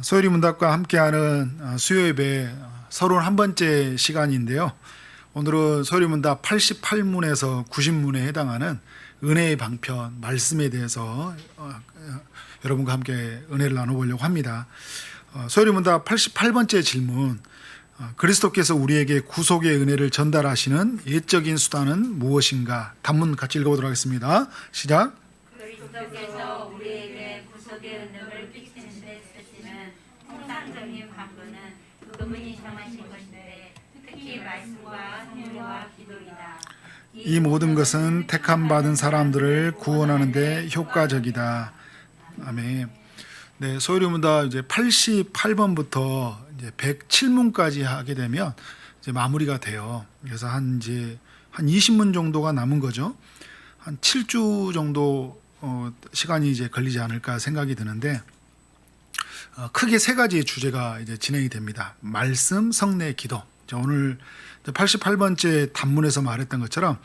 소율이 문답과 함께하는 수요 예배 31번째 시간인데요. 오늘은 소율이 문답 88문에서 90문에 해당하는 은혜의 방편 말씀에 대해서 여러분과 함께 은혜를 나눠보려고 합니다. 소율이 문답 88번째 질문, 그리스도께서 우리에게 구속의 은혜를 전달하시는 예적인 수단은 무엇인가? 단문 같이 읽어보도록 하겠습니다. 시작. 그리스도께서 우리에게 구속의 은혜를 끼치는 데 쓰시는 통상적인 방법은 그분이 정하신 것인데 특히 말씀과 성령과 기도이다. 이 모든 것은 택함 받은 사람들을 구원하는 데 효과적이다. 아멘. 네, 소율이 문답 이제 88번부터 이제 107문까지 하게 되면 이제 마무리가 돼요. 그래서 한 20문 정도가 남은 거죠. 한 7주 정도 시간이 이제 걸리지 않을까 생각이 드는데, 크게 세 가지의 주제가 이제 진행이 됩니다. 말씀, 성례, 기도. 오늘 88번째 단문에서 말했던 것처럼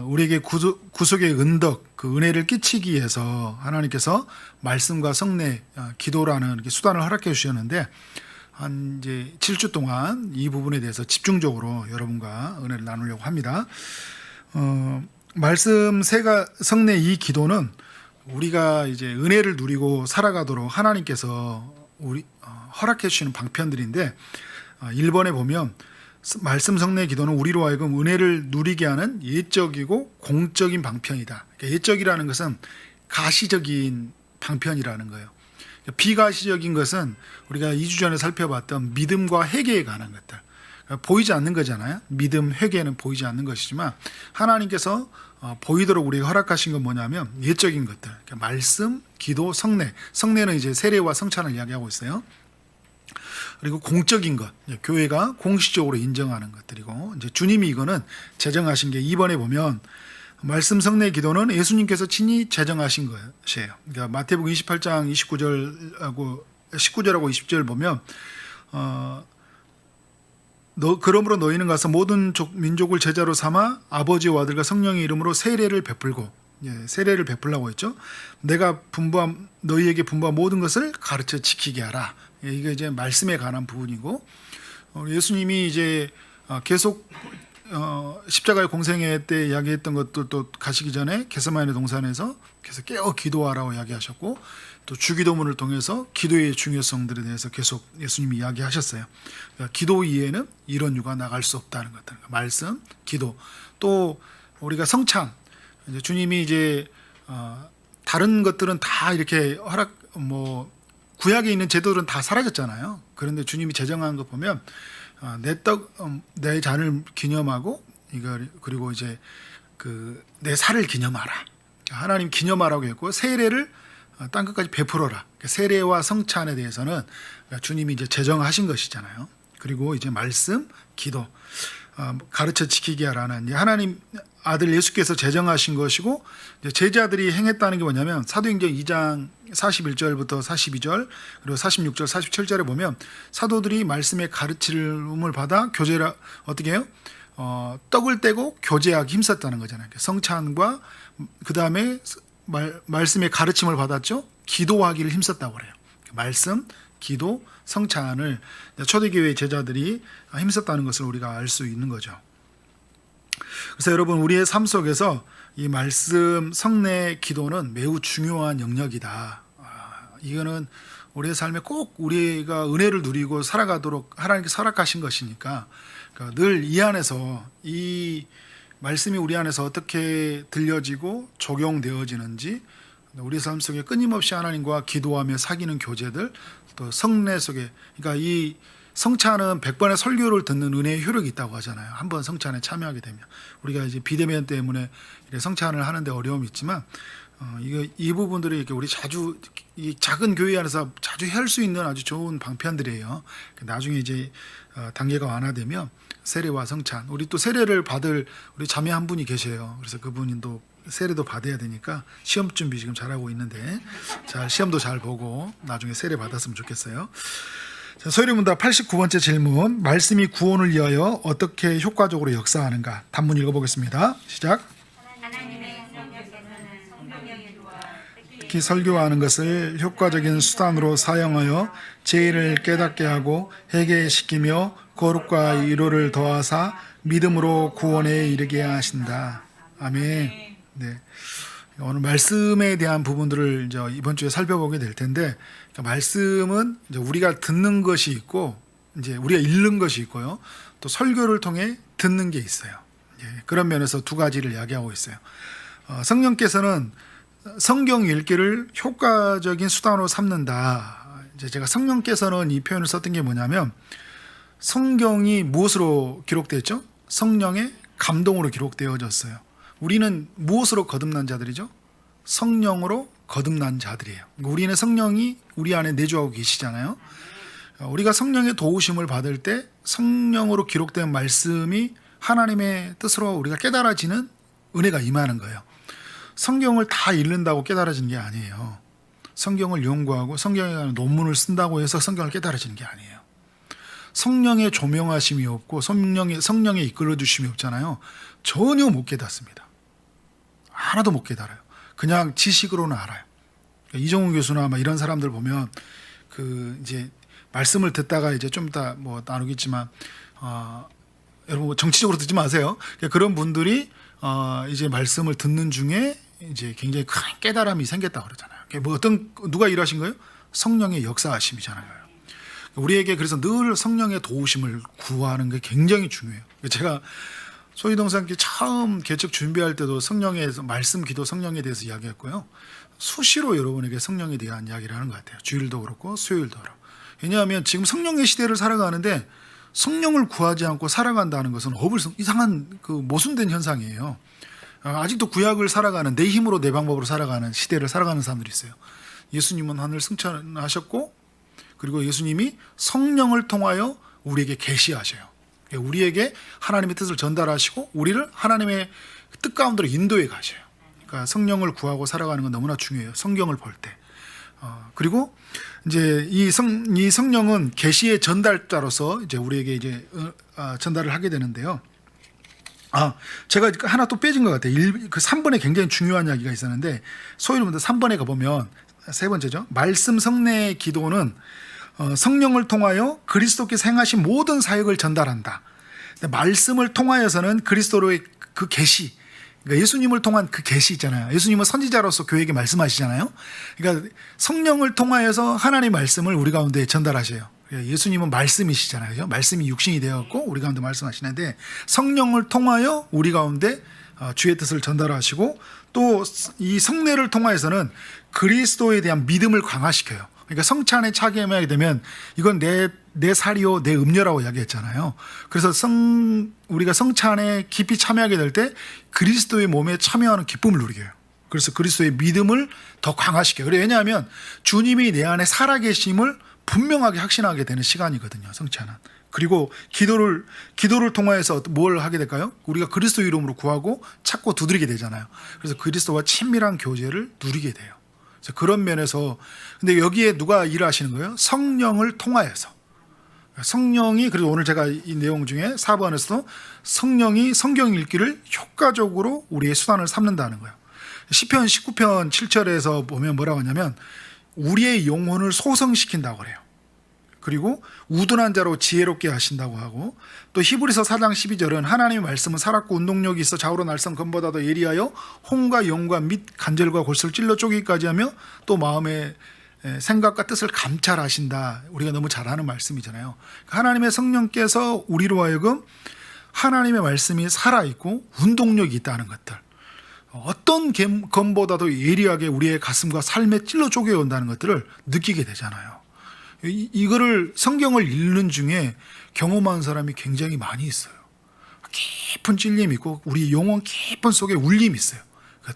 우리에게 구속의 은덕, 그 은혜를 끼치기 위해서 하나님께서 말씀과 성례, 기도라는 이렇게 수단을 허락해 주셨는데, 한 이제 7주 동안 이 부분에 대해서 집중적으로 여러분과 은혜를 나누려고 합니다. 말씀 성례 이 기도는 우리가 이제 은혜를 누리고 살아가도록 하나님께서 허락해 주시는 방편들인데, 1번에 보면 말씀 성례 기도는 우리로 하여금 은혜를 누리게 하는 예적이고 공적인 방편이다. 그러니까 예적이라는 것은 가시적인 방편이라는 거예요. 비가시적인 것은 우리가 2주 전에 살펴봤던 믿음과 회개에 관한 것들, 보이지 않는 거잖아요. 믿음, 회개는 보이지 않는 것이지만 하나님께서 보이도록 우리가 허락하신 건 뭐냐면 예적인 것들, 그러니까 말씀, 기도, 성례. 성례는 이제 세례와 성찬을 이야기하고 있어요. 그리고 공적인 것, 교회가 공식적으로 인정하는 것들이고, 이제 주님이 이거는 제정하신 게 2번에 보면 말씀, 성례, 기도는 예수님께서 친히 제정하신 것이에요. 그러니까 마태복음 28장 19절하고 20절 보면 그러므로 너희는 가서 모든 민족을 제자로 삼아 아버지와 아들과 성령의 이름으로 세례를 베풀고, 세례를 베풀라고 했죠. 내가 너희에게 분부한 모든 것을 가르쳐 지키게 하라. 이게 이제 말씀에 관한 부분이고, 예수님이 이제 계속 십자가의 공생애 때 이야기했던 것도 가시기 전에 겟세마네 동산에서 계속 깨어 기도하라고 이야기하셨고, 또 주기도문을 통해서 기도의 중요성들에 대해서 계속 예수님이 이야기하셨어요. 그러니까 기도 이외에는 이런 유가 나갈 수 없다는 것들. 말씀, 기도, 또 우리가 성찬. 이제 주님이 이제 다른 것들은 다 이렇게 구약에 있는 제도들은 다 사라졌잖아요. 그런데 주님이 제정한 거 보면 내 잔을 기념하고 그리고 이제 내 살을 기념하라. 하나님 기념하라고 했고, 세례를 땅 끝까지 베풀어라. 세례와 성찬에 대해서는 주님이 이제 제정하신 것이잖아요. 그리고 이제 말씀, 기도, 가르쳐 지키게 하라는 하나님 아들 예수께서 제정하신 것이고, 이제 제자들이 행했다는 게 뭐냐면 사도행전 2장 41절부터 42절 그리고 46절 47절에 보면 사도들이 말씀의 가르침을 받아 교제라 어떻게 해요? 떡을 떼고 교제하기 힘썼다는 거잖아요. 성찬과 그 다음에 말씀의 가르침을 받았죠. 기도하기를 힘썼다고 그래요. 말씀, 기도, 성찬을 초대교회 제자들이 힘썼다는 것을 우리가 알 수 있는 거죠. 그래서 여러분, 우리의 삶 속에서 이 말씀, 성례, 기도는 매우 중요한 영역이다. 이거는 우리의 삶에 꼭 우리가 은혜를 누리고 살아가도록 하나님께서 허락하신 것이니까, 늘 이 안에서 이 말씀이 우리 안에서 어떻게 들려지고 적용되어지는지, 우리 삶 속에 끊임없이 하나님과 기도하며 사귀는 교제들, 또 성례 속에, 그러니까 이 성찬은 100번의 설교를 듣는 은혜의 효력이 있다고 하잖아요. 한번 성찬에 참여하게 되면. 우리가 이제 비대면 때문에 성찬을 하는데 어려움이 있지만, 이 부분들이 이렇게 우리 자주 이 작은 교회 안에서 자주 할 수 있는 아주 좋은 방편들이에요. 나중에 이제 단계가 완화되면 세례와 성찬, 우리 또 세례를 받을 우리 자매 한 분이 계셔요. 그래서 그분이 또 세례도 받아야 되니까 시험 준비 지금 잘하고 있는데, 시험도 잘 보고 나중에 세례 받았으면 좋겠어요. 소율이 문답 89번째 질문, 말씀이 구원을 위하여 어떻게 효과적으로 역사하는가? 단문 읽어보겠습니다. 시작. 하나님의 성령께서는 성령의 도와 특히 특히 설교하는 것을 효과적인 수단으로 사용하여 죄를 깨닫게 하고 회개시키며 거룩과 위로를 더하사 믿음으로 구원에 이르게 하신다. 아멘. 네. 오늘 말씀에 대한 부분들을 이제 이번 주에 살펴보게 될 텐데, 말씀은 이제 우리가 듣는 것이 있고, 이제 우리가 읽는 것이 있고요. 또 설교를 통해 듣는 게 있어요. 그런 면에서 두 가지를 이야기하고 있어요. 성령께서는 성경 읽기를 효과적인 수단으로 삼는다. 이제 제가 성령께서는 이 표현을 썼던 게 뭐냐면, 성경이 무엇으로 기록되었죠? 성령의 감동으로 기록되어졌어요. 우리는 무엇으로 거듭난 자들이죠? 성령으로 거듭난 자들이에요. 우리는 성령이 우리 안에 내주하고 계시잖아요. 우리가 성령의 도우심을 받을 때 성령으로 기록된 말씀이 하나님의 뜻으로 우리가 깨달아지는 은혜가 임하는 거예요. 성경을 다 읽는다고 깨달아지는 게 아니에요. 성경을 연구하고 성경에 관한 논문을 쓴다고 해서 성경을 깨달아지는 게 아니에요. 성령의 조명하심이 없고 성령의 이끌어 주심이 없잖아요. 전혀 못 깨닫습니다. 하나도 못 깨달아요. 그냥 지식으로는 알아요. 이정훈 교수나 막 이런 사람들 보면 이제 말씀을 듣다가 이제 좀 이따 뭐 나누겠지만 여러분 정치적으로 듣지 마세요. 그런 분들이 이제 말씀을 듣는 중에 이제 굉장히 큰 깨달음이 생겼다고 그러잖아요. 뭐 누가 일하신 거예요? 성령의 역사하심이잖아요. 우리에게 그래서 늘 성령의 도우심을 구하는 게 굉장히 중요해요. 제가 소희동산교 처음 개척 준비할 때도 성령의 말씀 기도 성령에 대해서 이야기했고요. 수시로 여러분에게 성령에 대한 이야기를 하는 것 같아요. 주일도 그렇고 수요일도 그렇고. 왜냐하면 지금 성령의 시대를 살아가는데 성령을 구하지 않고 살아간다는 것은 이상한 모순된 현상이에요. 아직도 구약을 살아가는 내 힘으로 내 방법으로 살아가는 시대를 살아가는 사람들이 있어요. 예수님은 하늘 승천하셨고 그리고 예수님이 성령을 통하여 우리에게 계시하셔요. 우리에게 하나님의 뜻을 전달하시고 우리를 하나님의 뜻 가운데로 인도해 가셔요. 그러니까 성령을 구하고 살아가는 건 너무나 중요해요. 성경을 볼 때. 그리고 이제 이 성령은 계시의 전달자로서 이제 우리에게 이제 전달을 하게 되는데요. 제가 하나 또 빼진 것 같아요. 그 3번에 굉장히 중요한 이야기가 있었는데 소위로분들 3번에 가보면 세 번째죠. 말씀 성례 기도는 성령을 통하여 그리스도께서 행하신 모든 사역을 전달한다. 말씀을 통하여서는 그리스도로의 그 계시, 그러니까 예수님을 통한 그 계시 있잖아요. 예수님은 선지자로서 교회에게 말씀하시잖아요. 그러니까 성령을 통하여서 하나님의 말씀을 우리 가운데 전달하셔요. 예수님은 말씀이시잖아요. 그죠? 말씀이 육신이 되었고 우리 가운데 말씀하시는데 성령을 통하여 우리 가운데 주의 뜻을 전달하시고 또 이 성례를 통하여서는 그리스도에 대한 믿음을 강화시켜요. 그러니까 성찬에 참여하게 되면 이건 내 살이요 내 음료라고 이야기했잖아요. 그래서 우리가 성찬에 깊이 참여하게 될 때 그리스도의 몸에 참여하는 기쁨을 누리게 해요. 그래서 그리스도의 믿음을 더 강화시켜요. 왜냐하면 주님이 내 안에 살아계심을 분명하게 확신하게 되는 시간이거든요. 성찬은. 그리고 기도를 통하여서 뭘 하게 될까요? 우리가 그리스도 이름으로 구하고 찾고 두드리게 되잖아요. 그래서 그리스도와 친밀한 교제를 누리게 돼요. 그래서 그런 면에서 근데 여기에 누가 일하시는 거예요? 성령을 통하여서. 성령이 그래서 오늘 제가 이 내용 중에 4번에서도 성령이 성경 읽기를 효과적으로 우리의 수단을 삼는다는 거예요. 시편 19편 7절에서 보면 뭐라고 하냐면 우리의 영혼을 소성시킨다고 그래요. 그리고 우둔한 자로 지혜롭게 하신다고 하고 또 히브리서 4장 12절은 하나님의 말씀은 살았고 운동력이 있어 좌우로 날선 검보다도 예리하여 혼과 영과 및 간절과 골수를 찔러 쪼개기까지 하며 또 마음의 생각과 뜻을 감찰하신다. 우리가 너무 잘 아는 말씀이잖아요. 하나님의 성령께서 우리로 하여금 하나님의 말씀이 살아있고 운동력이 있다는 것들, 어떤 검보다도 예리하게 우리의 가슴과 삶에 찔러 쪼개온다는 것들을 느끼게 되잖아요. 이거를 성경을 읽는 중에 경험한 사람이 굉장히 많이 있어요. 깊은 찔림이 있고 우리 영혼 깊은 속에 울림이 있어요.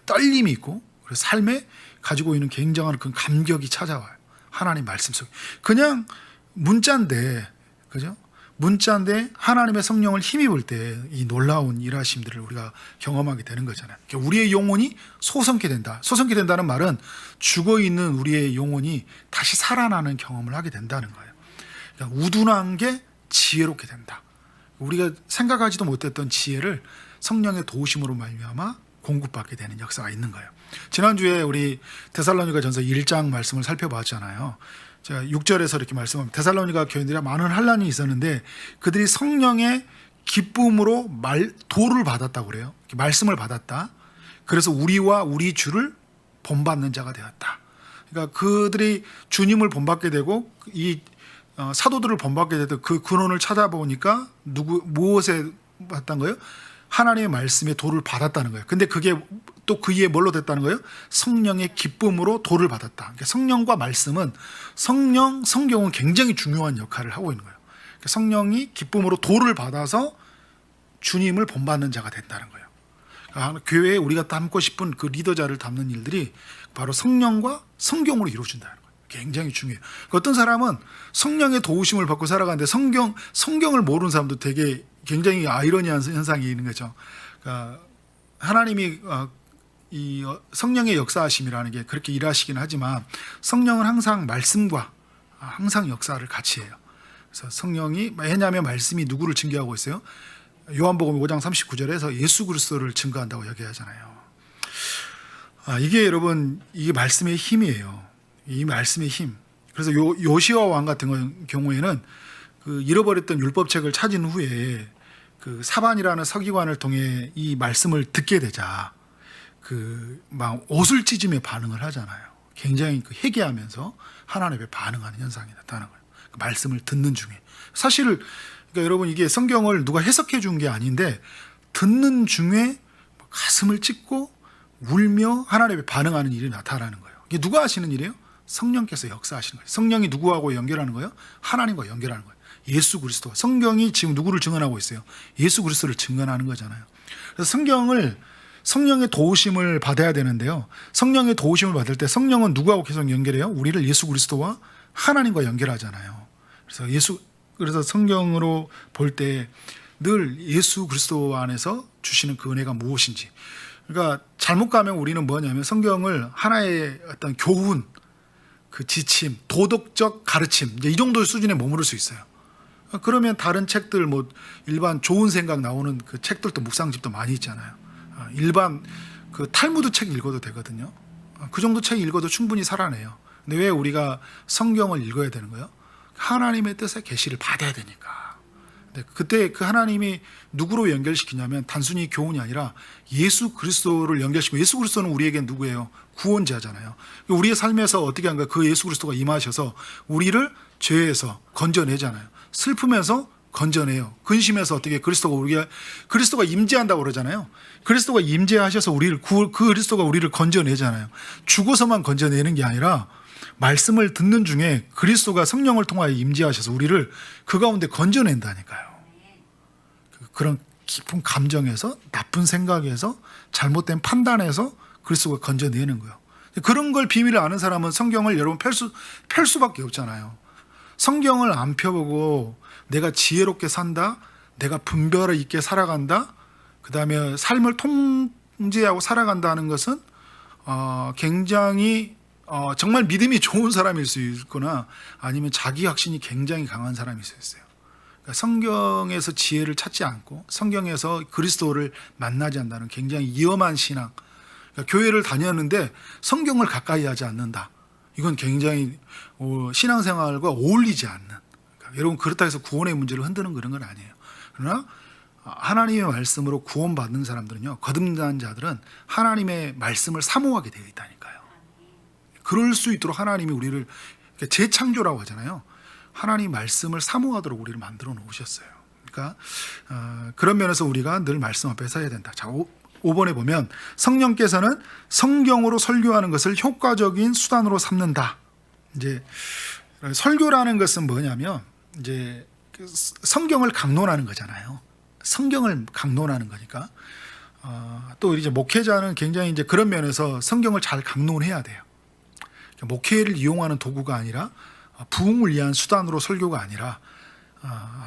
떨림이 있고 그래서 삶에 가지고 있는 굉장한 그 감격이 찾아와요. 하나님 말씀 속에. 그냥 문자인데, 그죠? 문자인데 하나님의 성령을 힘입을 때 이 놀라운 일하심들을 우리가 경험하게 되는 거잖아요. 우리의 영혼이 소성케 된다. 소성케 된다는 말은 죽어 있는 우리의 영혼이 다시 살아나는 경험을 하게 된다는 거예요. 그러니까 우둔한 게 지혜롭게 된다. 우리가 생각하지도 못했던 지혜를 성령의 도우심으로 말미암아 공급받게 되는 역사가 있는 거예요. 지난주에 우리 데살로니가전서 1장 말씀을 살펴봤잖아요. 제가 6절에서 이렇게 말씀합니다. 데살로니가 교인들이 많은 환난이 있었는데 그들이 성령의 기쁨으로 도를 받았다고 그래요. 말씀을 받았다. 그래서 우리와 우리 주를 본받는 자가 되었다. 그러니까 그들이 주님을 본받게 되고 이 사도들을 본받게 되도 그 근원을 찾아보니까 무엇에 받았던 거예요? 하나님의 말씀에 도를 받았다는 거예요. 근데 그게 또 그 이에 뭘로 됐다는 거예요? 성령의 기쁨으로 도를 받았다. 그러니까 성령과 말씀은 성경은 굉장히 중요한 역할을 하고 있는 거예요. 그러니까 성령이 기쁨으로 도를 받아서 주님을 본받는 자가 된다는 거예요. 그러니까 교회에 우리가 담고 싶은 그 리더자를 담는 일들이 바로 성령과 성경으로 이루어진다는 거예요. 굉장히 중요해요. 그러니까 어떤 사람은 성령의 도우심을 받고 살아가는데 성경을 모르는 사람도 되게 굉장히 아이러니한 현상이 있는 거죠. 그러니까 하나님이 이 성령의 역사하심이라는 게 그렇게 일하시긴 하지만 성령은 항상 말씀과 항상 역사를 같이 해요. 그래서 성령이 왜냐하면 말씀이 누구를 증거하고 있어요? 요한복음 5장 39절에서 예수 그리스도를 증거한다고 얘기하잖아요. 이게 여러분 이게 말씀의 힘이에요. 이 말씀의 힘. 그래서 요시아 왕 같은 경우에는 그 잃어버렸던 율법책을 찾은 후에 그 사반이라는 서기관을 통해 이 말씀을 듣게 되자 그 막 옷을 찢으며 반응을 하잖아요. 굉장히 그 회개하면서 하나님 앞에 반응하는 현상이 나타나는 거예요. 그 말씀을 듣는 중에 사실 그러니까 여러분 이게 성경을 누가 해석해 준 게 아닌데 듣는 중에 가슴을 찢고 울며 하나님 앞에 반응하는 일이 나타나는 거예요. 이게 누가 하시는 일이에요? 성령께서 역사하시는 거예요. 성령이 누구하고 연결하는 거예요? 하나님과 연결하는 거예요. 예수 그리스도. 성경이 지금 누구를 증언하고 있어요? 예수 그리스도를 증언하는 거잖아요. 그래서 성령의 도우심을 받아야 되는데요. 성령의 도우심을 받을 때 성령은 누구하고 계속 연결해요? 우리를 예수 그리스도와 하나님과 연결하잖아요. 그래서 성경으로 볼 때 늘 예수 그리스도 안에서 주시는 그 은혜가 무엇인지. 그러니까 잘못 가면 우리는 뭐냐면 성경을 하나의 어떤 교훈, 그 지침, 도덕적 가르침 이제 이 정도의 수준에 머무를 수 있어요. 그러면 다른 책들 뭐 일반 좋은 생각 나오는 그 책들도 묵상집도 많이 있잖아요. 일반 그 탈무드 책 읽어도 되거든요. 그 정도 책 읽어도 충분히 살아내요. 근데 왜 우리가 성경을 읽어야 되는 거예요? 하나님의 뜻의 계시를 받아야 되니까. 근데 그때 그 하나님이 누구로 연결시키냐면 단순히 교훈이 아니라 예수 그리스도를 연결시키고 예수 그리스도는 우리에겐 누구예요? 구원자잖아요. 우리의 삶에서 어떻게 한가? 그 예수 그리스도가 임하셔서 우리를 죄에서 건져내잖아요. 슬픔에서 건져내요. 근심에서 어떻게 그리스도가 임재한다고 그러잖아요. 그리스도가 임재하셔서 그 그리스도가 우리를 건져내잖아요. 죽어서만 건져내는 게 아니라 말씀을 듣는 중에 그리스도가 성령을 통하여 임재하셔서 우리를 그 가운데 건져낸다니까요. 그런 깊은 감정에서 나쁜 생각에서 잘못된 판단에서 그리스도가 건져내는 거예요. 그런 걸 비밀을 아는 사람은 성경을 여러분 펼 수밖에 없잖아요. 성경을 안 펴보고 내가 지혜롭게 산다, 내가 분별 있게 살아간다, 그 다음에 삶을 통제하고 살아간다는 것은 굉장히 정말 믿음이 좋은 사람일 수 있거나 아니면 자기 확신이 굉장히 강한 사람일 수 있어요. 그러니까 성경에서 지혜를 찾지 않고 성경에서 그리스도를 만나지 않는다는 굉장히 위험한 신앙. 그러니까 교회를 다녔는데 성경을 가까이 하지 않는다. 이건 굉장히 신앙생활과 어울리지 않는. 그러니까 여러분 그렇다 해서 구원의 문제를 흔드는 그런 건 아니에요. 그러나 하나님의 말씀으로 구원받는 사람들은요, 거듭난 자들은 하나님의 말씀을 사모하게 되어 있다니까요. 그럴 수 있도록 하나님이 우리를 재창조라고 하잖아요. 하나님 말씀을 사모하도록 우리를 만들어 놓으셨어요. 그러니까 그런 면에서 우리가 늘 말씀 앞에 서야 된다. 자, 5번에 보면 성령께서는 성경으로 설교하는 것을 효과적인 수단으로 삼는다. 이제 설교라는 것은 뭐냐면 이제 성경을 강론하는 거잖아요. 성경을 강론하는 거니까 또 이제 목회자는 굉장히 이제 그런 면에서 성경을 잘 강론해야 돼요. 목회를 이용하는 도구가 아니라 부흥을 위한 수단으로 설교가 아니라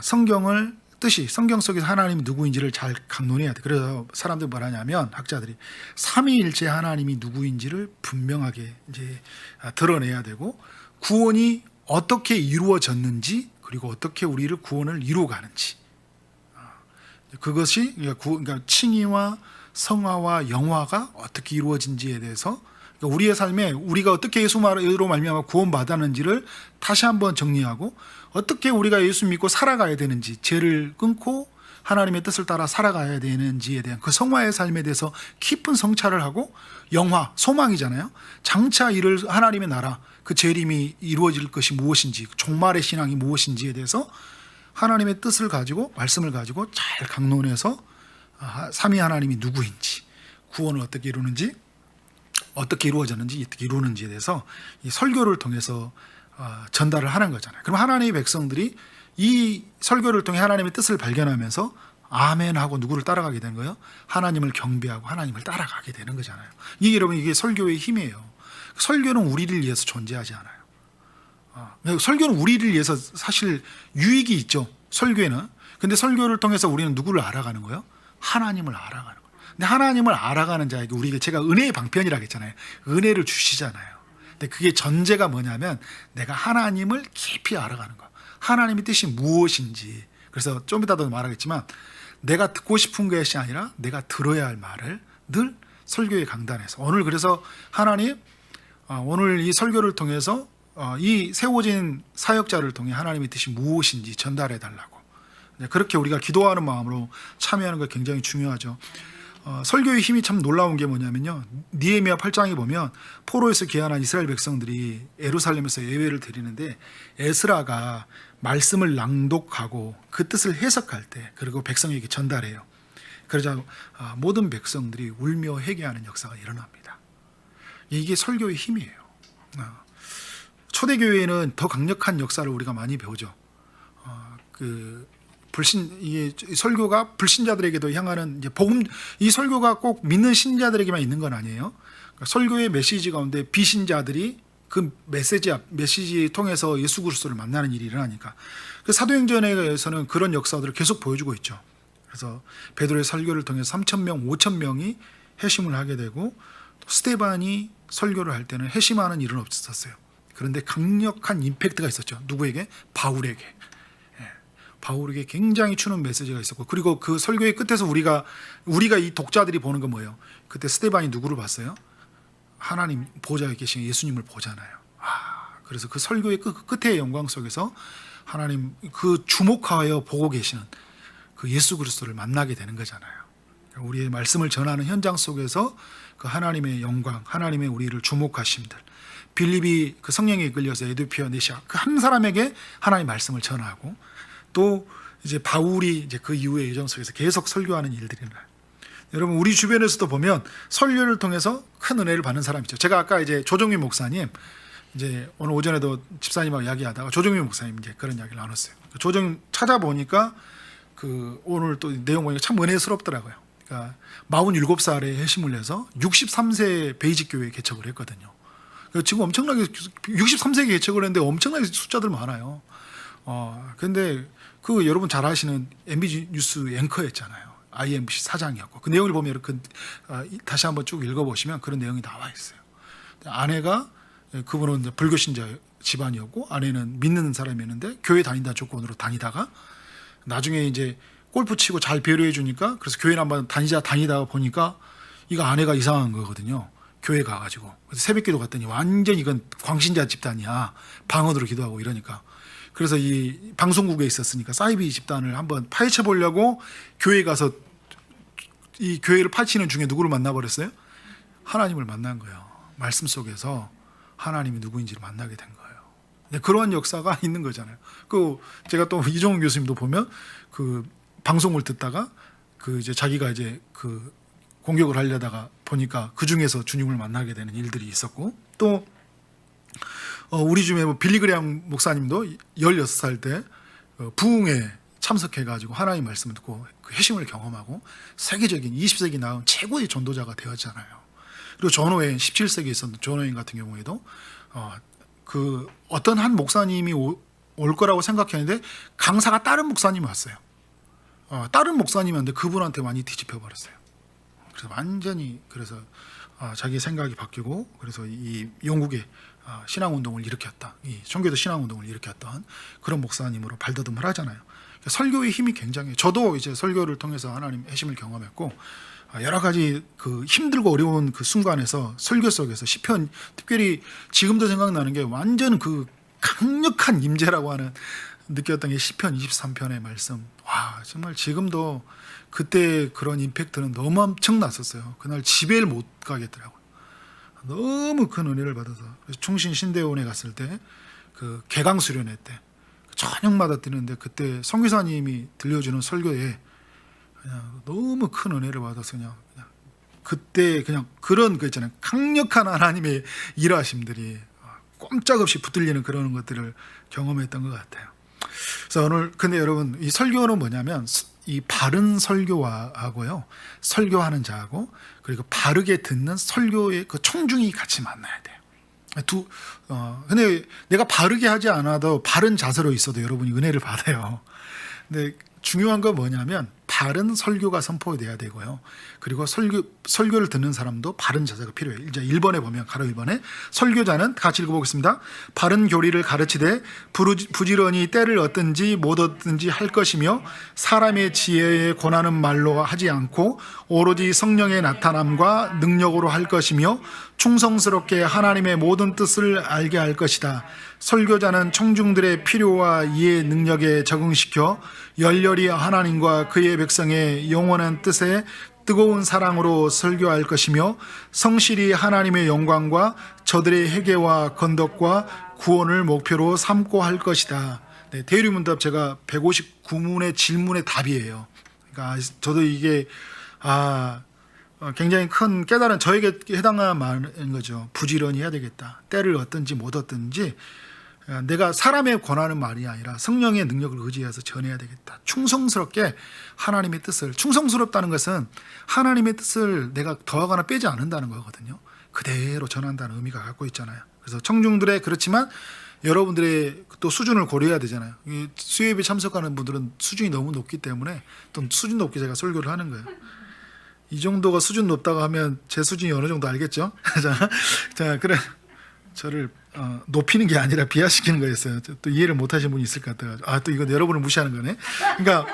성경을 뜻이 성경 속에서 하나님이 누구인지를 잘 강론해야 돼. 그래서 사람들이 뭐라냐면 학자들이 삼위일체 하나님이 누구인지를 분명하게 이제 드러내야 되고 구원이 어떻게 이루어졌는지 그리고 어떻게 우리를 구원을 이루어가는지 그것이 그러니까 칭의와 성화와 영화가 어떻게 이루어진지에 대해서, 그러니까 우리의 삶에 우리가 어떻게 예수로 말미암아 구원받았는지를 다시 한번 정리하고, 어떻게 우리가 예수 믿고 살아가야 되는지, 죄를 끊고 하나님의 뜻을 따라 살아가야 되는지에 대한 그 성화의 삶에 대해서 깊은 성찰을 하고, 영화, 소망이잖아요. 장차 이를 하나님의 나라, 그 재림이 이루어질 것이 무엇인지, 종말의 신앙이 무엇인지에 대해서 하나님의 뜻을 가지고, 말씀을 가지고 잘 강론해서 삼위 하나님이 누구인지, 구원을 어떻게 이루는지, 어떻게 이루어졌는지, 어떻게 이루는지에 대해서 이 설교를 통해서 전달을 하는 거잖아요. 그럼 하나님의 백성들이 이 설교를 통해 하나님의 뜻을 발견하면서 아멘 하고 누구를 따라가게 되는 거예요? 하나님을 경배하고 하나님을 따라가게 되는 거잖아요. 이게 여러분, 이게 설교의 힘이에요. 설교는 우리를 위해서 존재하지 않아요. 설교는 우리를 위해서 사실 유익이 있죠. 설교에는. 근데 설교를 통해서 우리는 누구를 알아가는 거예요? 하나님을 알아가는 거예요. 근데 하나님을 알아가는 자에게, 우리가 제가 은혜의 방편이라고 했잖아요. 은혜를 주시잖아요. 근데 그게 전제가 뭐냐면 내가 하나님을 깊이 알아가는 거예요. 하나님의 뜻이 무엇인지. 그래서 좀 이따도 말하겠지만, 내가 듣고 싶은 것이 아니라 내가 들어야 할 말을 늘 설교의 강단에서, 오늘 그래서 하나님, 오늘 이 설교를 통해서 이 세워진 사역자를 통해 하나님의 뜻이 무엇인지 전달해 달라고, 그렇게 우리가 기도하는 마음으로 참여하는 거 굉장히 중요하죠. 설교의 힘이 참 놀라운 게 뭐냐면요, 느헤미야 8장에 보면 포로에서 귀환한 이스라엘 백성들이 예루살렘에서 예배를 드리는데, 에스라가 말씀을 낭독하고 그 뜻을 해석할 때, 그리고 백성에게 전달해요. 그러자 모든 백성들이 울며 회개하는 역사가 일어납니다. 이게 설교의 힘이에요. 초대교회에는 더 강력한 역사를 우리가 많이 배우죠. 이게 설교가 불신자들에게도 향하는, 이제 복음, 이 설교가 꼭 믿는 신자들에게만 있는 건 아니에요. 그러니까 설교의 메시지 가운데 비신자들이 그 메시지 통해서 예수 그리스도를 만나는 일이 일어나니까, 그 사도행전에서는 그런 역사들을 계속 보여주고 있죠. 그래서 베드로의 설교를 통해서 3,000명, 5,000명이 회심을 하게 되고, 또 스데반이 설교를 할 때는 회심하는 일은 없었어요. 그런데 강력한 임팩트가 있었죠. 누구에게? 바울에게. 바울에게 굉장히 주는 메시지가 있었고, 그리고 그 설교의 끝에서 우리가 이 독자들이 보는 건 뭐예요? 그때 스데반이 누구를 봤어요? 하나님 보좌에 계신 예수님을 보잖아요. 그래서 그 설교의 끝의 영광 속에서 하나님 그 주목하여 보고 계시는 그 예수 그리스도를 만나게 되는 거잖아요. 우리의 말씀을 전하는 현장 속에서 그 하나님의 영광, 하나님의 우리를 주목하심들, 빌립이 그 성령에 이끌려서 에두피아 네시아 그 한 사람에게 하나님의 말씀을 전하고, 또 이제 바울이 이제 그 이후의 여정 속에서 계속 설교하는 일들이 일어나요. 여러분, 우리 주변에서도 보면 설교를 통해서 큰 은혜를 받는 사람 있죠. 제가 아까 이제 조정민 목사님, 이제 오늘 오전에도 집사님하고 이야기하다가 조정민 목사님 이제 그런 이야기를 나눴어요. 조정민 찾아보니까 그 오늘 또 내용 보니까 참 은혜스럽더라고요. 그러니까 47살에 회심을 해서 63세 베이직 교회 개척을 했거든요. 지금 엄청나게 63세기 개척을 했는데 엄청나게 숫자들 많아요. 근데 그 여러분 잘 아시는 MBC 뉴스 앵커였잖아요. IMBC 사장이었고, 그 내용을 보면 다시 한번 쭉 읽어보시면 그런 내용이 나와 있어요. 아내가, 그분은 이제 불교 신자 집안이었고, 아내는 믿는 사람이었는데 교회 다닌다 조건으로 다니다가 나중에 이제 골프 치고 잘 배려해 주니까, 그래서 교회를 한번 다니다가 보니까 이거 아내가 이상한 거거든요. 교회 가가지고. 그래서 새벽기도 갔더니 완전 이건 광신자 집단이야. 방언으로 기도하고 이러니까. 그래서 이 방송국에 있었으니까 사이비 집단을 한번 파헤쳐 보려고 교회에 가서 이 교회를 파헤치는 중에 누구를 만나버렸어요? 하나님을 만난 거예요. 말씀 속에서 하나님이 누구인지를 만나게 된 거예요. 그런 역사가 있는 거잖아요. 제가 또 이종훈 교수님도 보면 그 방송을 듣다가 그 이제 자기가 이제 그 공격을 하려다가 보니까 그 중에서 주님을 만나게 되는 일들이 있었고, 또 우리 중에 빌리그레암 목사님도 16살 때 부흥에 참석해가지고 하나님 말씀을 듣고 그 회심을 경험하고 세계적인 20세기 나온 최고의 전도자가 되었잖아요. 그리고 존 오웬, 17세기에 있었던 존 오웬 같은 경우에도 그 어떤 한 목사님이 올 거라고 생각했는데 강사가 다른 목사님이 왔어요. 다른 목사님이었는데 그분한테 많이 뒤집혀 버렸어요. 그래서 완전히, 그래서 자기 생각이 바뀌고, 그래서 이 영국의 신앙운동을 일으켰다, 이 청교도 신앙운동을 일으켰던 그런 목사님으로 발돋움을 하잖아요. 설교의 힘이 굉장해요. 저도 이제 설교를 통해서 하나님 회심을 경험했고, 여러 가지 그 힘들고 어려운 그 순간에서 설교 속에서 시편, 특별히 지금도 생각나는 게 완전 그 강력한 임재라고 하는 느꼈던 게 시편 23편의 말씀. 와, 정말 지금도 그때 그런 임팩트는 너무 엄청났었어요. 그날 집에 못 가겠더라고요. 너무 큰 은혜를 받아서. 그래서 충신 신대원에 갔을 때 그 개강 수련회 때 저녁마다 뛰는데 그때 선교사님이 들려주는 설교에 그냥 너무 큰 은혜를 받아서 그냥 그때 그냥 그런 거 있잖아요. 강력한 하나님의 일하심들이 꼼짝없이 붙들리는 그런 것들을 경험했던 것 같아요. 그래서 오늘 근데 여러분 이 설교는 뭐냐면 이 바른 설교하고요, 설교하는 자하고 그리고 바르게 듣는 설교의 그 총중이 같이 만나야 돼요. 근데 내가 바르게 하지 않아도 바른 자세로 있어도 여러분이 은혜를 받아요. 근데 중요한 건 뭐냐면 바른 설교가 선포돼야 되고요. 그리고 설교를 듣는 사람도 바른 자세가 필요해요. 이제 1번에 보면 가로 1번에 설교자는 같이 읽어보겠습니다. 바른 교리를 가르치되 부지런히 때를 얻든지 못 얻든지 할 것이며 사람의 지혜에 권하는 말로 하지 않고 오로지 성령의 나타남과 능력으로 할 것이며 충성스럽게 하나님의 모든 뜻을 알게 할 것이다. 설교자는 청중들의 필요와 이해 능력에 적응시켜 열렬히 하나님과 그의 백성의 영원한 뜻에 뜨거운 사랑으로 설교할 것이며 성실히 하나님의 영광과 저들의 회개와 건덕과 구원을 목표로 삼고 할 것이다. 네, 대리문답 제가 159문의 질문의 답이에요. 그러니까 저도 이게 굉장히 큰 깨달은 저에게 해당한 말인 거죠. 부지런히 해야 되겠다. 때를 얻든지 못 얻든지 내가 사람의 권하는 말이 아니라 성령의 능력을 의지해서 전해야 되겠다. 충성스럽게 하나님의 뜻을, 충성스럽다는 것은 하나님의 뜻을 내가 더하거나 빼지 않는다는 거거든요. 그대로 전한다는 의미가 갖고 있잖아요. 그래서 청중들의 그렇지만 여러분들의 또 수준을 고려해야 되잖아요. 수요예배 참석하는 분들은 수준이 너무 높기 때문에 또 수준 높게 제가 설교를 하는 거예요. 이 정도가 수준 높다고 하면 제 수준이 어느 정도 알겠죠? 자, 그래. 저를 높이는 게 아니라 비하시키는 거였어요. 또 이해를 못 하시는 분이 있을 것 같아요. 또 이거 여러분을 무시하는 거네. 그러니까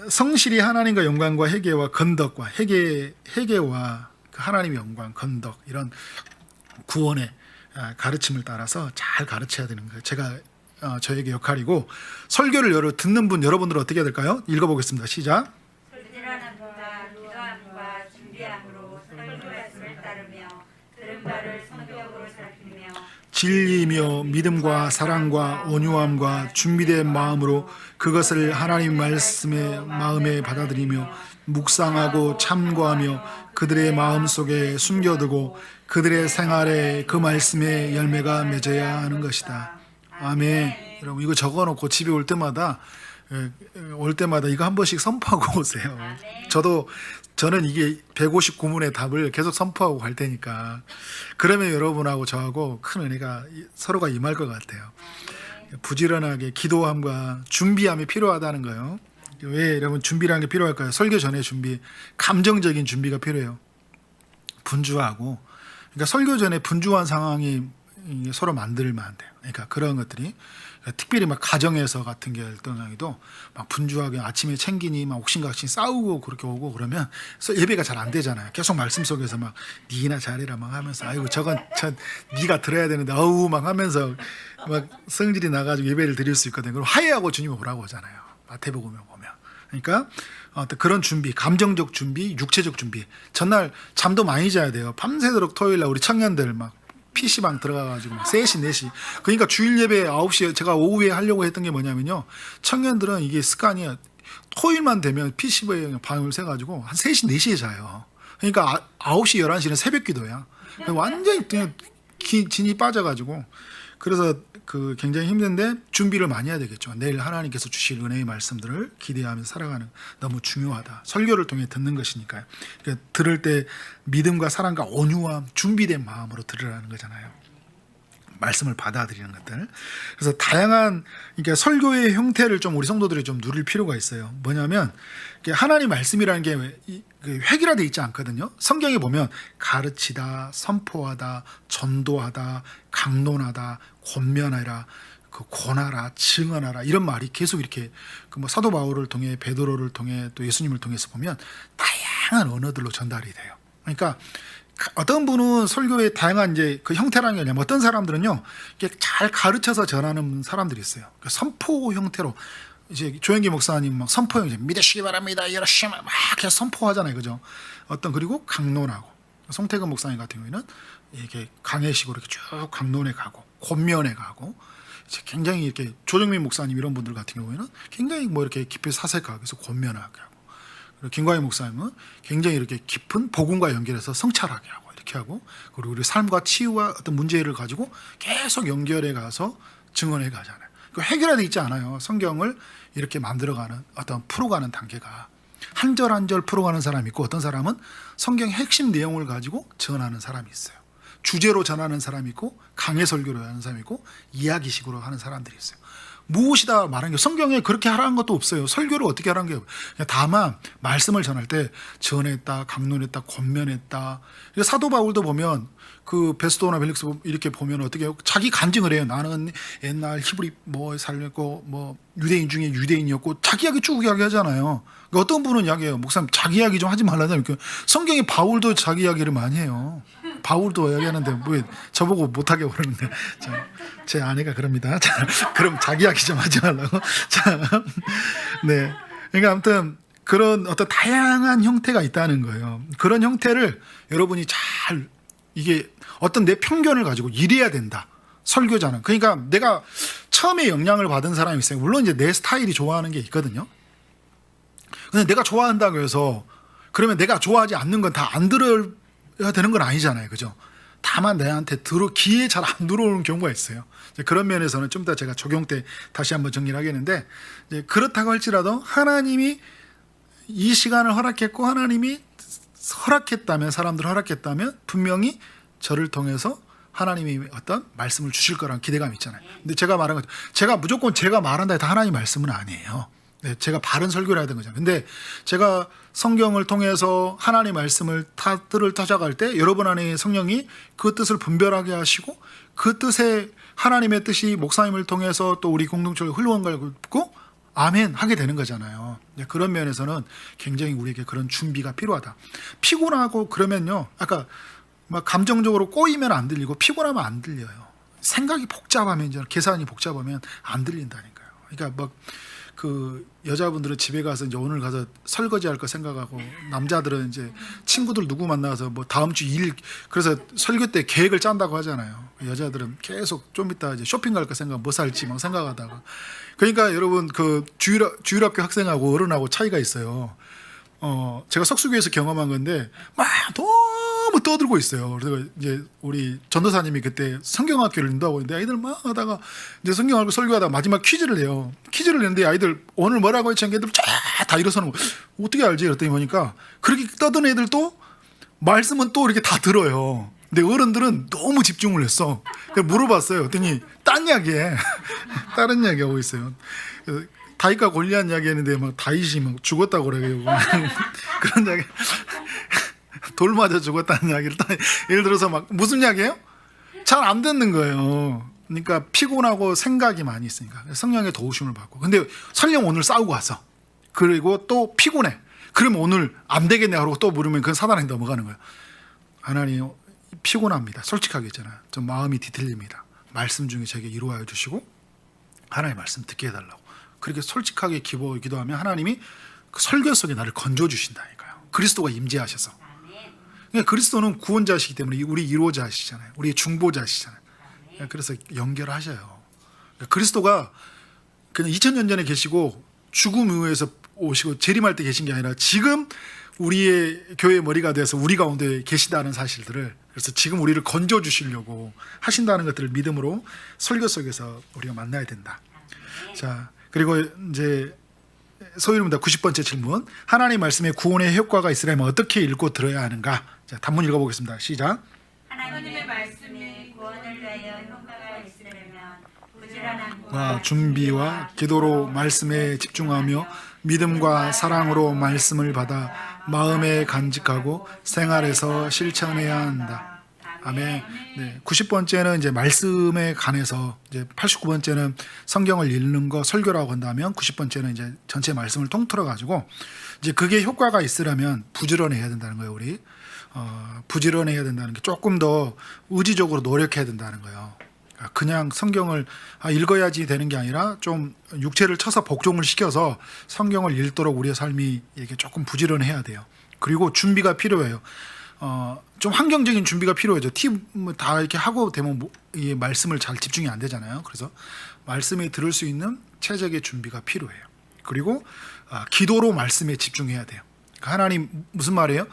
성실히 하나님과 영광과 회개와 건덕과 회개와 그 하나님의 영광, 건덕 이런 구원의 가르침을 따라서 잘 가르쳐야 되는 거예요. 제가 저에게 역할이고 설교를 듣는 분 여러분들은 어떻게 해야 될까요? 읽어보겠습니다. 시작. 부지런함과 기도함과 준비함으로 설교 말씀을 따르며 들은 바를 성격으로 살피며 진리이며 믿음과 사랑과 온유함과 준비된 마음으로 그것을 하나님 말씀의 마음에 받아들이며 묵상하고 참고하며 그들의 마음속에 숨겨두고 그들의 생활에 그 말씀의 열매가 맺어야 하는 것이다. 아멘. 여러분 이거 적어놓고 집에 올 때마다 이거 한 번씩 선포하고 오세요. 저는 이게 159문의 답을 계속 선포하고 갈 테니까 그러면 여러분하고 저하고 큰 은혜가 서로가 임할 것 같아요. 부지런하게 기도함과 준비함이 필요하다는 거예요. 왜 여러분 준비라는 게 필요할까요? 설교 전에 준비, 감정적인 준비가 필요해요. 분주하고 그러니까 설교 전에 분주한 상황이 서로 만들면 안 돼요. 그러니까 그런 것들이 특별히 막 가정에서 같은 경우에도 막 분주하게 아침에 챙기니 막 옥신각신 싸우고 그렇게 오고 그러면 예배가 잘 안 되잖아요. 계속 말씀 속에서 막 니나 잘해라 막 하면서 아이고 저건 네가 들어야 되는데 어우 막 하면서 막 성질이 나가지고 예배를 드릴 수 있거든요. 그럼 화해하고 주님이 오라고 하잖아요. 마태복음에 보면. 그러니까 그런 준비, 감정적 준비, 육체적 준비. 전날 잠도 많이 자야 돼요. 밤새도록 토요일날 우리 청년들 막 PC방 들어가가지고 3시, 4시. 그러니까 주일 예배 9시에 제가 오후에 하려고 했던 게 뭐냐면요. 청년들은 이게 습관이 토요일만 되면 PC방에 밤을 새가지고 한 3시, 4시에 자요. 그러니까 9시, 11시는 새벽 기도야. 완전히 그냥 진이 빠져가지고. 그래서 굉장히 힘든데 준비를 많이 해야 되겠죠. 내일 하나님께서 주실 은혜의 말씀들을 기대하면서 살아가는 너무 중요하다. 설교를 통해 듣는 것이니까요. 그러니까 들을 때 믿음과 사랑과 온유함, 준비된 마음으로 들으라는 거잖아요. 말씀을 받아들이는 것들. 그래서 다양한 그러니까 설교의 형태를 좀 우리 성도들이 좀 누릴 필요가 있어요. 뭐냐면 하나님 말씀이라는 게 획일화되어 있지 않거든요. 성경에 보면 가르치다, 선포하다, 전도하다, 강론하다, 권면하라, 권하라, 증언하라 이런 말이 계속 이렇게 사도 바울을 통해 베드로를 통해 또 예수님을 통해서 보면 다양한 언어들로 전달이 돼요. 그러니까 어떤 분은 설교의 다양한 이제 그 형태라는 게 아니라 어떤 사람들은요, 이렇게 잘 가르쳐서 전하는 사람들이 있어요. 그러니까 선포 형태로 이제 조영기 목사님 막 선포 형태 믿으시기 바랍니다. 이러시면 막 그냥 선포하잖아요, 그죠? 그리고 강론하고 송태근 목사님 같은 경우에는 이렇게 강해식으로 이렇게 쭉 강론에 가고 권면에 가고 이제 굉장히 이렇게 조정민 목사님 이런 분들 같은 경우에는 굉장히 뭐 이렇게 깊이 사색하고 그래서 권면하게 하고 그리고 김광희 목사님은 굉장히 이렇게 깊은 복음과 연결해서 성찰하게 하고 이렇게 하고 그리고 우리 삶과 치유와 어떤 문제를 가지고 계속 연결해 가서 증언해 가잖아요. 그 해결이 돼 있지 않아요. 성경을 이렇게 만들어가는 어떤 풀어가는 단계가 한 절 한 절 풀어가는 사람이 있고 어떤 사람은 성경 핵심 내용을 가지고 전하는 사람이 있어요. 주제로 전하는 사람이 있고 강해 설교로 하는 사람이 있고 이야기식으로 하는 사람들이 있어요. 무엇이다 말하는 게 성경에 그렇게 하라는 것도 없어요. 설교를 어떻게 하라는 게 없어요. 다만 말씀을 전할 때 전했다, 강론했다, 권면했다. 사도 바울도 보면 그 베스도나 벨릭스 이렇게 보면 어떻게 해요? 자기 간증을 해요. 나는 옛날 히브리 뭐 살렸고 뭐 유대인 중에 유대인이었고 자기 이야기 쭉 이야기하잖아요. 그러니까 어떤 분은 이야기해요. 목사님 자기 이야기 좀 하지 말라잖아요. 성경에 바울도 자기 이야기를 많이 해요. 바울도 이야기하는데 왜 저보고 못하게 그러는데 제 아내가 그럽니다. 자, 그럼 자기 이야기 좀 하지 말라고. 자, 네. 그러니까 아무튼 그런 어떤 다양한 형태가 있다는 거예요. 그런 형태를 여러분이 잘 이게 어떤 내 편견을 가지고 이래야 된다. 설교자는. 그러니까 내가 처음에 영향을 받은 사람이 있어요. 물론 이제 내 스타일이 좋아하는 게 있거든요. 근데 내가 좋아한다고 해서 그러면 내가 좋아하지 않는 건 다 안 들어야 되는 건 아니잖아요. 그죠? 다만 내한테 귀에 잘 안 들어오는 경우가 있어요. 그런 면에서는 좀 더 제가 적용 때 다시 한번 정리를 하겠는데 이제 그렇다고 할지라도 하나님이 이 시간을 허락했고 하나님이 허락했다면 사람들 허락했다면 분명히 저를 통해서 하나님이 어떤 말씀을 주실 거라는 기대감이 있잖아요. 근데 제가 말한 것 제가 무조건 제가 말한다 해서 하나님 말씀은 아니에요. 네, 제가 바른 설교를 해야 되는 거잖아요. 근데 제가 성경을 통해서 하나님 말씀을 뜻을 찾아갈 때 여러분 안에 성령이 그 뜻을 분별하게 하시고 그 뜻에 하나님의 뜻이 목사님을 통해서 또 우리 공동체를 흘러온 걸 듣고 아멘 하게 되는 거잖아요. 그런 면에서는 굉장히 우리에게 그런 준비가 필요하다. 피곤하고 그러면요, 아까 막 감정적으로 꼬이면 안 들리고 피곤하면 안 들려요. 생각이 복잡하면 이제 계산이 복잡하면 안 들린다니까요. 그러니까 막 그 여자분들은 집에 가서 이제 오늘 가서 설거지 할 거 생각하고 남자들은 이제 친구들 누구 만나서 뭐 다음 주 일 그래서 설교 때 계획을 짠다고 하잖아요. 여자들은 계속 좀 이따 이제 쇼핑 갈 거 생각 뭐 살지 막 생각하다가 그러니까 여러분 그 주일학교 학생하고 어른하고 차이가 있어요. 제가 석수교에서 경험한 건데 막 너무 떠들고 있어요. 그래서 이제 우리 전도사님이 그때 성경학교를 인도하고 있는데 아이들 막 하다가 이제 성경학교 설교하다가 마지막 퀴즈를 해요. 퀴즈를 냈는데 아이들 오늘 뭐라고 했지? 애들 다 일어서는 거 어떻게 알지? 그랬더니 보니까 그렇게 떠든 애들도 말씀은 또 이렇게 다 들어요. 근데 어른들은 너무 집중을 했어. 그래서 물어봤어요. 그랬더니 딴 이야기에 다른 이야기 하고 있어요. 다윗과 골리앗 이야기 했는데 막 다윗이 막 죽었다고 그래요. 그런 이야기. 돌 맞아 죽었다는 이야기를 예를 들어서 막 무슨 이야기예요? 잘 안 듣는 거예요. 그러니까 피곤하고 생각이 많이 있으니까 성령의 도우심을 받고. 근데 설령 오늘 싸우고 왔어. 그리고 또 피곤해. 그러면 오늘 안 되겠네 하고 또 물으면 그건 사단에 넘어가는 거예요. 하나님 피곤합니다. 솔직하게 했잖아요. 좀 마음이 뒤틀립니다. 말씀 중에 제게 이루어 주시고 하나님의 말씀 듣게 해달라고. 그렇게 솔직하게 기도하면 하나님이 그 설교 속에 나를 건져주신다니까요. 그리스도가 임재하셔서. 그러니까 그리스도는 구원자시기 때문에 우리 이루어자시잖아요. 우리 중보자시잖아요. 그래서 연결하셔요. 그러니까 그리스도가 그냥 2000년 전에 계시고 죽음 이후에서 오시고 재림할 때 계신 게 아니라 지금 우리의 교회의 머리가 돼서 우리 가운데 계시다는 사실들을 그래서 지금 우리를 건져주시려고 하신다는 것들을 믿음으로 설교 속에서 우리가 만나야 된다. 자, 그리고 이제 소위입니다. 90번째 질문. 하나님 말씀에 구원의 효과가 있으려면 어떻게 읽고 들어야 하는가? 자, 단문 읽어보겠습니다. 시작. 하나님의 말씀에 구원을 위하여 효과가 있으려면 부지런함과 준비와 기도로 말씀에 집중하며 믿음과 사랑으로 말씀을 받아 마음에 간직하고 생활에서 실천해야 한다. 아멘. 네. 90번째는 이제 말씀에 관해서, 이제 89번째는 성경을 읽는 거 설교라고 한다면 90번째는 이제 전체 말씀을 통틀어 가지고 이제 그게 효과가 있으려면 부지런해야 된다는 거예요, 우리. 부지런해야 된다는 게 조금 더 의지적으로 노력해야 된다는 거예요. 그냥 성경을 읽어야지 되는 게 아니라 좀 육체를 쳐서 복종을 시켜서 성경을 읽도록 우리의 삶이 이게 조금 부지런해야 돼요. 그리고 준비가 필요해요. 좀 환경적인 준비가 필요하죠. 다 이렇게 하고 되면 이 말씀을 잘 집중이 안 되잖아요. 그래서 말씀에 들을 수 있는 체적의 준비가 필요해요. 그리고 기도로 말씀에 집중해야 돼요. 그러니까 하나님 무슨 말이에요?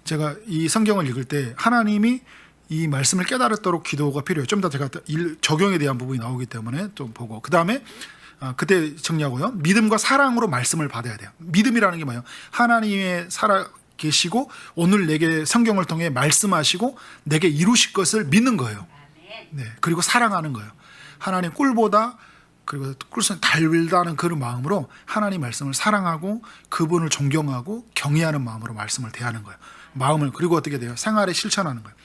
제가 이 성경을 읽을 때 하나님이 이 말씀을 깨달았도록 기도가 필요해요. 좀 더 제가 적용에 대한 부분이 나오기 때문에 좀 보고 그 다음에 그때 정리하고요. 믿음과 사랑으로 말씀을 받아야 돼요. 믿음이라는 게 뭐예요? 하나님의 살아 계시고 오늘 내게 성경을 통해 말씀하시고 내게 이루실 것을 믿는 거예요. 네, 그리고 사랑하는 거예요. 하나님 꿀보다 그리고 꿀선 달다는 그런 마음으로 하나님 말씀을 사랑하고 그분을 존경하고 경외하는 마음으로 말씀을 대하는 거예요. 마음을 그리고 어떻게 돼요? 생활에 실천하는 거예요.